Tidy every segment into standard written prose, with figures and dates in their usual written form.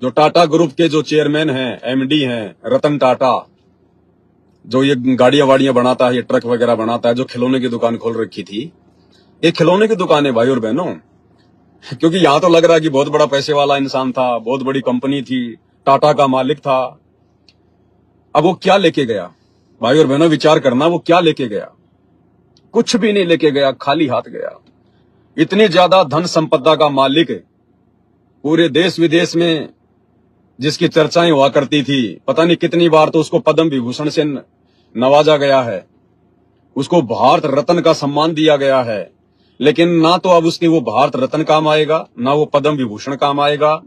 जो टाटा ग्रुप के जो चेयरमैन हैं, एमडी हैं, रतन टाटा, जो ये गाड़ियां वाड़ियां बनाता है, ये ट्रक वगैरह बनाता है, जो खिलौने की दुकान खोल रखी थी, ये खिलौने की दुकान है भाई और बहनों। क्योंकि यहां तो लग रहा है कि बहुत बड़ा पैसे वाला इंसान था, बहुत बड़ी कंपनी थी, टाटा का मालिक था। अब वो क्या लेके गया भाई और बहनों, विचार करना, वो क्या लेके गया? कुछ भी नहीं लेके गया, खाली हाथ गया। इतनी ज्यादा धन संपदा का मालिक, पूरे देश विदेश में जिसकी चर्चाएं हुआ करती थी, पता नहीं कितनी बार तो उसको पद्म विभूषण से नवाजा गया है, उसको भारत रत्न का सम्मान दिया गया है। लेकिन ना तो अब उसके वो भारत रत्न काम आएगा, ना वो पद्म विभूषण काम आएगा,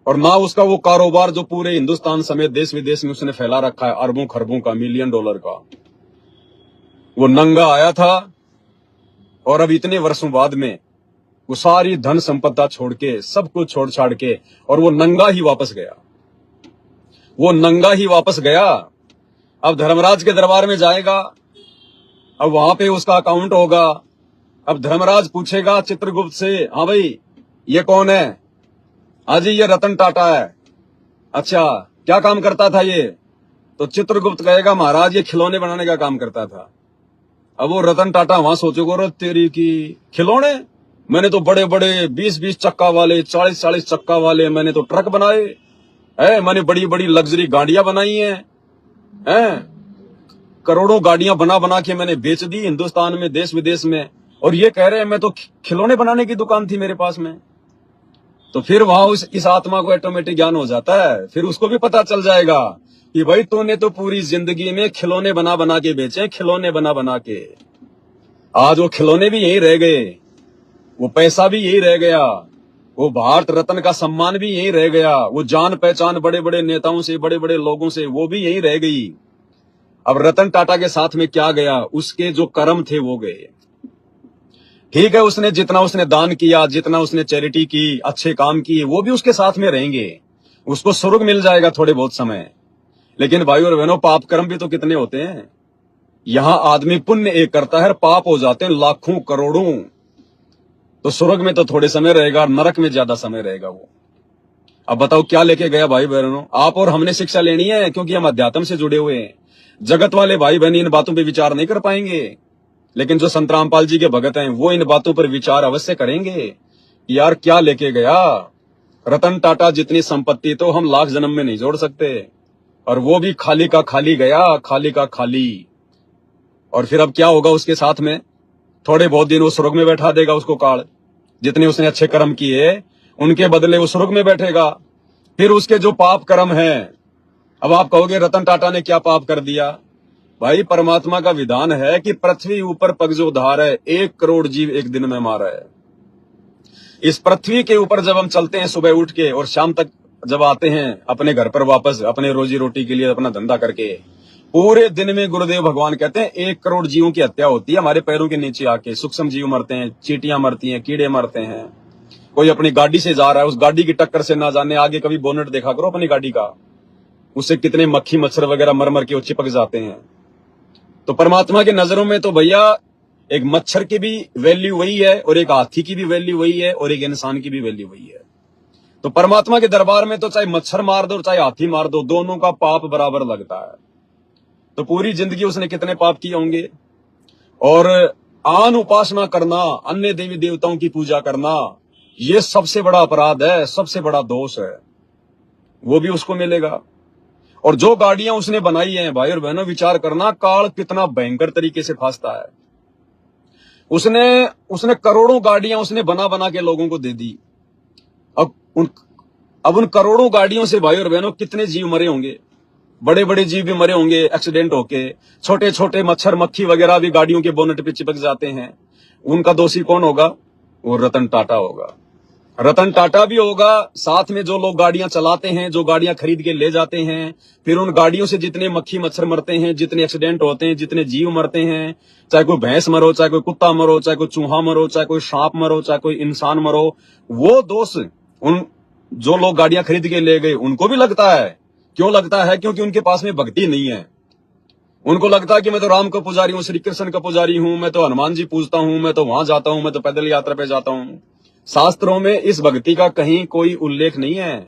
और ना उसका वो कारोबार जो पूरे हिंदुस्तान समेत देश विदेश में उसने फैला रखा है, अरबों खरबों का, मिलियन डॉलर का। वो नंगा आया था और अब इतने वर्षों बाद में वो सारी धन संपदा छोड़ के, सब कुछ छोड़ छाड़ के, और वो नंगा ही वापस गया। वो नंगा ही वापस गया। अब धर्मराज के दरबार में जाएगा, अब वहां पे उसका अकाउंट होगा। अब धर्मराज पूछेगा चित्रगुप्त से, हाँ भाई ये कौन है? हाँ जी ये रतन टाटा है। अच्छा क्या काम करता था ये? तो चित्रगुप्त कहेगा महाराज ये खिलौने बनाने का काम करता था। अब वो रतन टाटा वहां सोचेगा, रे तेरी की खिलौने, मैंने तो बड़े बड़े 20-20 चक्का वाले, 40-40 चक्का वाले मैंने तो ट्रक बनाए हैं, मैंने बड़ी बड़ी लग्जरी गाड़ियां बनाई हैं, करोड़ों गाड़ियां बना बना के मैंने बेच दी हिंदुस्तान में, देश विदेश में, और ये कह रहे हैं मैं तो खिलौने बनाने की दुकान थी मेरे पास में। तो फिर वहां इस आत्मा को ऑटोमेटिक ज्ञान हो जाता है। फिर उसको भी पता चल जाएगा कि भाई तूने तो पूरी जिंदगी में खिलौने बना बना के बेचे, खिलौने बना बना के। आज वो खिलौने भी यही रह गए, वो पैसा भी यही रह गया, वो भारत रत्न का सम्मान भी यही रह गया, वो जान पहचान बड़े बड़े नेताओं से, बड़े बड़े लोगों से, वो भी यही रह गई। अब रतन टाटा के साथ में क्या गया? उसके जो कर्म थे वो गए। ठीक है, उसने जितना उसने दान किया, जितना उसने चैरिटी की, अच्छे काम किए, वो भी उसके साथ में रहेंगे, उसको स्वर्ग मिल जाएगा थोड़े बहुत समय। लेकिन भाई और बहनों, पाप कर्म भी तो कितने होते हैं। यहां आदमी पुण्य एक करता है, पाप हो जाते हैं लाखों करोड़ों। तो स्वर्ग में तो थोड़े समय रहेगा, नरक में ज्यादा समय रहेगा वो। अब बताओ क्या लेके गया भाई बहनों? आप और हमने शिक्षा लेनी है, क्योंकि हम अध्यात्म से जुड़े हुए हैं। जगत वाले भाई बहन इन बातों पे विचार नहीं कर पाएंगे, लेकिन जो संत रामपाल जी के भगत हैं वो इन बातों पर विचार अवश्य करेंगे। यार क्या लेके गया? रतन टाटा जितनी संपत्ति तो हम लाख जन्म में नहीं जोड़ सकते, और वो भी खाली का खाली गया, खाली का खाली। और फिर अब क्या होगा उसके साथ में? थोड़े बहुत दिन वो स्वर्ग में बैठा देगा उसको काल, जितने उसने अच्छे कर्म किए उनके बदले वो स्वर्ग में बैठेगा। फिर उसके जो पाप कर्म हैं, अब आप कहोगे रतन टाटा ने क्या पाप कर दिया? भाई परमात्मा का विधान है कि पृथ्वी ऊपर पग जो धार है, 1 करोड़ जीव एक दिन में मारा है। इस पृथ्वी के ऊपर जब हम चलते हैं सुबह उठ के, और शाम तक जब आते हैं अपने घर पर वापस, अपने रोजी रोटी के लिए अपना धंधा करके, पूरे दिन में गुरुदेव भगवान कहते हैं 1 करोड़ जीवों की हत्या होती है हमारे पैरों के नीचे आके। सूक्ष्म जीव मरते हैं, चींटियां मरती हैं, कीड़े मरते हैं। कोई अपनी गाड़ी से जा रहा है, उस गाड़ी की टक्कर से ना जाने आगे कभी बोनेट देखा करो अपनी गाड़ी का, उससे कितने मक्खी मच्छर वगैरह मर मर के वो चिपक जाते हैं। तो परमात्मा के नजरों में तो भैया एक मच्छर की भी वैल्यू वही है, और एक हाथी की भी वैल्यू वही है, और एक इंसान की भी वैल्यू वही है। तो परमात्मा के दरबार में तो चाहे मच्छर मार दो चाहे हाथी मार दो, दोनों का पाप बराबर लगता है। तो पूरी जिंदगी उसने कितने पाप किए होंगे। और आन उपासना करना, अन्य देवी देवताओं की पूजा करना, ये सबसे बड़ा अपराध है, सबसे बड़ा दोष है, वो भी उसको मिलेगा। और जो गाड़ियां उसने बनाई हैं भाई और बहनों, विचार करना काल कितना भयंकर तरीके से फांसता है। उसने करोड़ों गाड़ियां उसने बना बना के लोगों को दे दी। अब उन करोड़ों गाड़ियों से भाई और बहनों कितने जीव मरे होंगे, बड़े बड़े जीव भी मरे होंगे एक्सीडेंट होके, छोटे छोटे मच्छर मक्खी वगैरह भी गाड़ियों के बोनट पे चिपक जाते हैं। उनका दोषी कौन होगा? वो रतन टाटा होगा। रतन टाटा भी होगा, साथ में जो लोग गाड़ियां चलाते हैं, जो गाड़ियां खरीद के ले जाते हैं, फिर उन गाड़ियों से जितने मक्खी मच्छर मरते हैं, जितने एक्सीडेंट होते हैं, जितने जीव मरते हैं, चाहे कोई भैंस मरो, चाहे कोई कुत्ता मरो, चाहे कोई चूहा मरो, चाहे कोई सांप मरो, चाहे कोई इंसान मरो, वो दोष उन जो लोग गाड़ियां खरीद के ले गए उनको भी लगता है। क्यों लगता है? क्योंकि उनके पास में भक्ति नहीं है। उनको लगता है कि मैं तो राम का पुजारी हूँ, श्री कृष्ण का पुजारी हूँ, मैं तो हनुमान जी पूजता हूँ, मैं तो वहां जाता हूँ, मैं तो पैदल यात्रा पे जाता हूँ। शास्त्रों में इस भक्ति का कहीं कोई उल्लेख नहीं है।